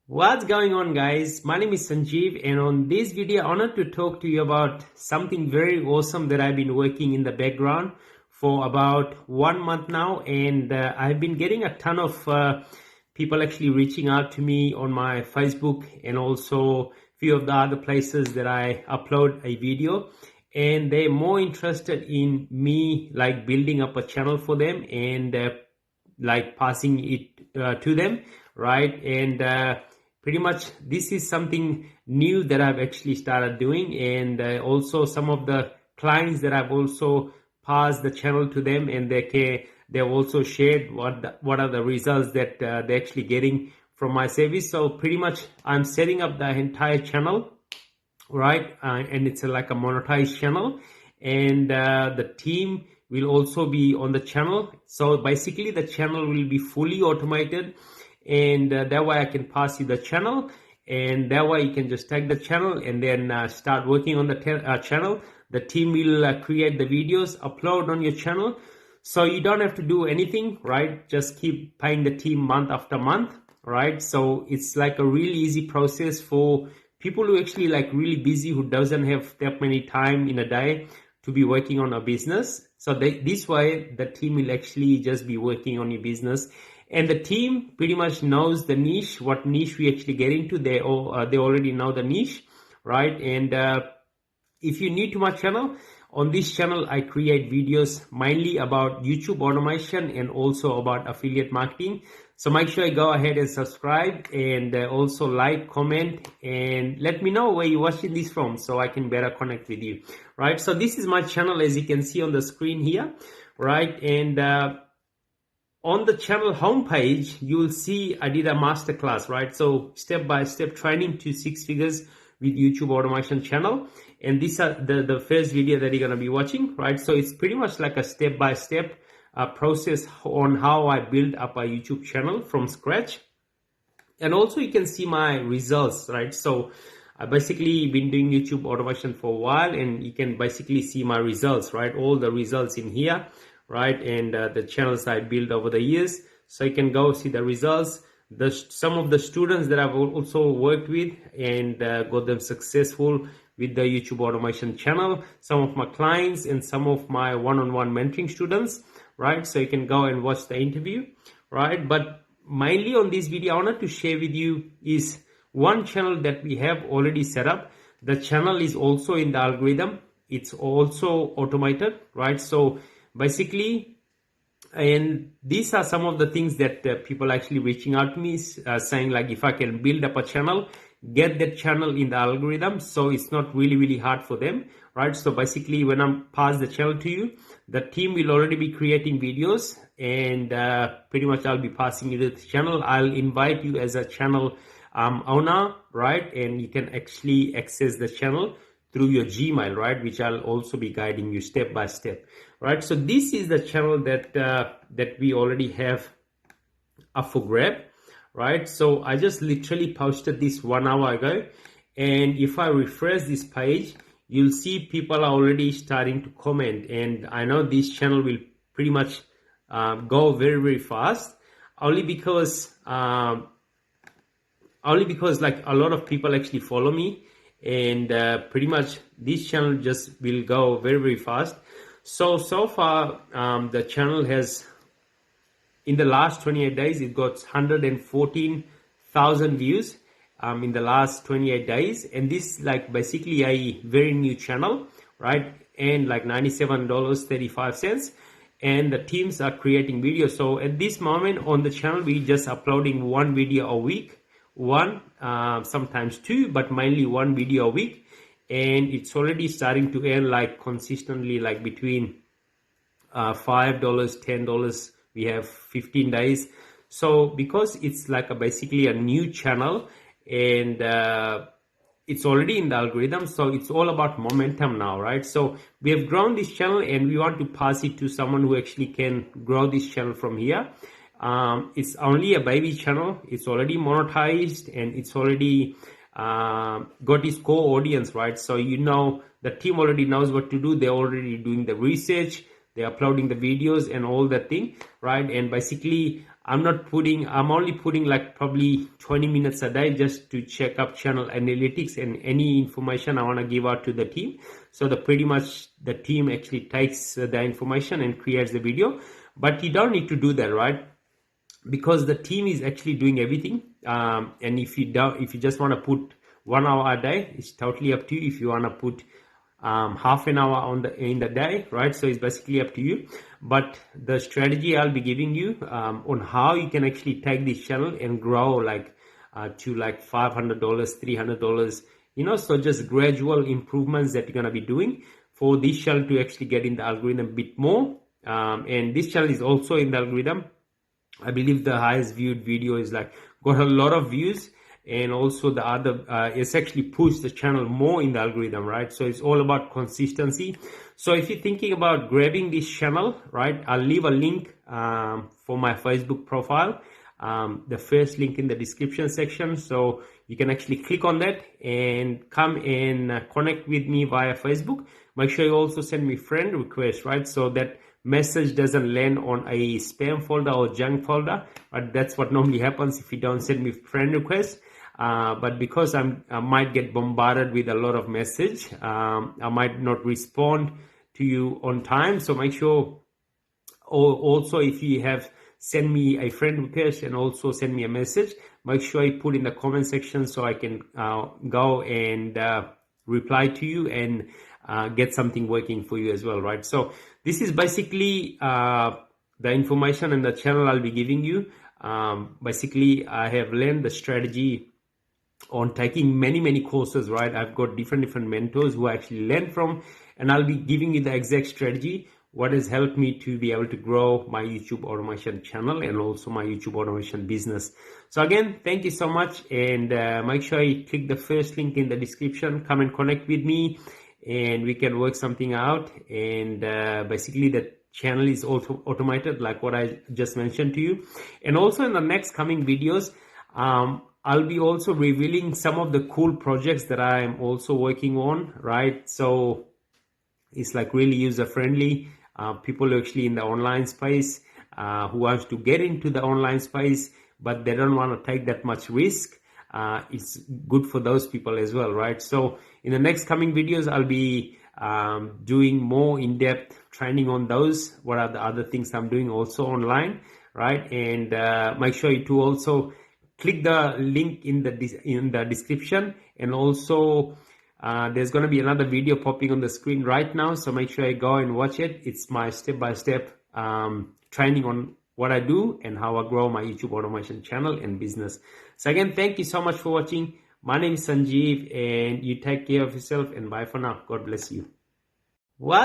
What's going on, guys? My name is Sanjeev, and on this video I wanted to talk to you about something very awesome that I've been working in the background for about 1 month now, and I've been getting a ton of people actually reaching out to me on my Facebook and also a few of the other places that I upload a video, and they're more interested in me like building up a channel for them and like passing it to them, right? And pretty much this is something new that I've actually started doing, and also some of the clients that I've also passed the channel to them, and they've also shared what are the results that they're actually getting from my service. So pretty much I'm setting up the entire channel, right? And it's like a monetized channel, and the team will also be on the channel. So basically the channel will be fully automated, and that way I can pass you the channel, and that way you can just tag the channel and then start working on the channel. The team will create the videos, upload on your channel, so you don't have to do anything, right? Just keep paying the team month after month, right? So it's like a really easy process for people who actually like really busy, who doesn't have that many time in a day to be working on a business. So this way the team will actually just be working on your business, and the team pretty much knows the niche, what niche we actually get into. They already know the niche, right? And if you're new to my channel, on this channel I create videos mainly about YouTube automation and also about affiliate marketing. So make sure you go ahead and subscribe, and also like, comment, and let me know where you're watching this from so I can better connect with you, right? So this is my channel, as you can see on the screen here, right? And on the channel homepage, you will see I did a masterclass, right? So step-by-step training to 6 figures with YouTube automation channel. And these are the first video that you're going to be watching, right? So it's pretty much like a step-by-step process on how I build up a YouTube channel from scratch. And also you can see my results, right? So I basically been doing YouTube automation for a while, and you can basically see my results, right? All the results in here, right? And the channels I built over the years. So you can go see the results. Some of the students that I've also worked with and got them successful with the YouTube automation channel, some of my clients and some of my one-on-one mentoring students, right? So you can go and watch the interview, right? But mainly on this video I wanted to share with you is one channel that we have already set up. The channel is also in the algorithm, it's also automated, right? So basically, and these are some of the things that people actually reaching out to me, saying like, if I can build up a channel, get that channel in the algorithm, so it's not really hard for them, right? So basically when I pass the channel to you, the team will already be creating videos, and pretty much I'll be passing you the channel. I'll invite you as a channel owner, right? And you can actually access the channel through your Gmail, right? Which I'll also be guiding you step by step, right? So this is the channel that we already have up for grab, right? So I just literally posted this 1 hour ago, and if I refresh this page, you'll see people are already starting to comment, and I know this channel will pretty much go very fast, only because like a lot of people actually follow me, and pretty much this channel just will go very fast. So far the channel has, in the last 28 days, it got 114,000 views in the last 28 days. And this is like basically a very new channel, right? And like $97.35. And the teams are creating videos. So at this moment on the channel, we just uploading one video a week, sometimes two, but mainly one video a week. And it's already starting to earn like consistently like between $5, $10. We have 15 days. So because it's like basically a new channel, and it's already in the algorithm, so it's all about momentum now, right? So we have grown this channel, and we want to pass it to someone who actually can grow this channel from here. It's only a baby channel, it's already monetized, and it's already got its core audience, right? So you know the team already knows what to do. They're already doing the research, they're uploading the videos and all that thing, right? And basically I'm only putting like probably 20 minutes a day just to check up channel analytics and any information I want to give out to the team. So pretty much the team actually takes the information and creates the video. But you don't need to do that, right? Because the team is actually doing everything. And if you just want to put 1 hour a day, it's totally up to you. If you want to put half an hour in the day, right? So it's basically up to you. But the strategy I'll be giving you on how you can actually take this channel and grow to like $500, $300, so just gradual improvements that you're going to be doing for this channel to actually get in the algorithm a bit more. And this channel is also in the algorithm. I believe the highest viewed video is got a lot of views, and also the other it's actually pushed the channel more in the algorithm, right? So it's all about consistency. So if you're thinking about grabbing this channel, right, I'll leave a link for my Facebook profile, the first link in the description section, so you can actually click on that and come and connect with me via Facebook. Make sure you also send me friend request, right, so that message doesn't land on a spam folder or junk folder. But that's what normally happens if you don't send me friend requests. But because I might get bombarded with a lot of message, I might not respond to you on time. So make sure also, if you have send me a friend request and also send me a message, make sure you put in the comment section so I can go and reply to you and get something working for you as well, right? So this is basically the information and the channel I'll be giving you. Basically, I have learned the strategy on taking many courses, right? I've got different mentors who I actually learn from, and I'll be giving you the exact strategy, what has helped me to be able to grow my YouTube automation channel and also my YouTube automation business. So again, thank you so much, and make sure you click the first link in the description, come and connect with me, and we can work something out. And basically the channel is also automated, like what I just mentioned to you. And also in the next coming videos, I'll be also revealing some of the cool projects that I am also working on, right? So it's like really user friendly. People actually in the online space who wants to get into the online space, but they don't want to take that much risk. It's good for those people as well, right? So in the next coming videos, I'll be doing more in-depth training on those. What are the other things I'm doing also online, right? And make sure you to also click the link in the description, and also there's going to be another video popping on the screen right now, so make sure you go and watch it. It's my step-by-step training on what I do and how I grow my YouTube automation channel and business. So again, thank you so much for watching. My name is Sanjeev, and you take care of yourself, and bye for now. God bless you. What's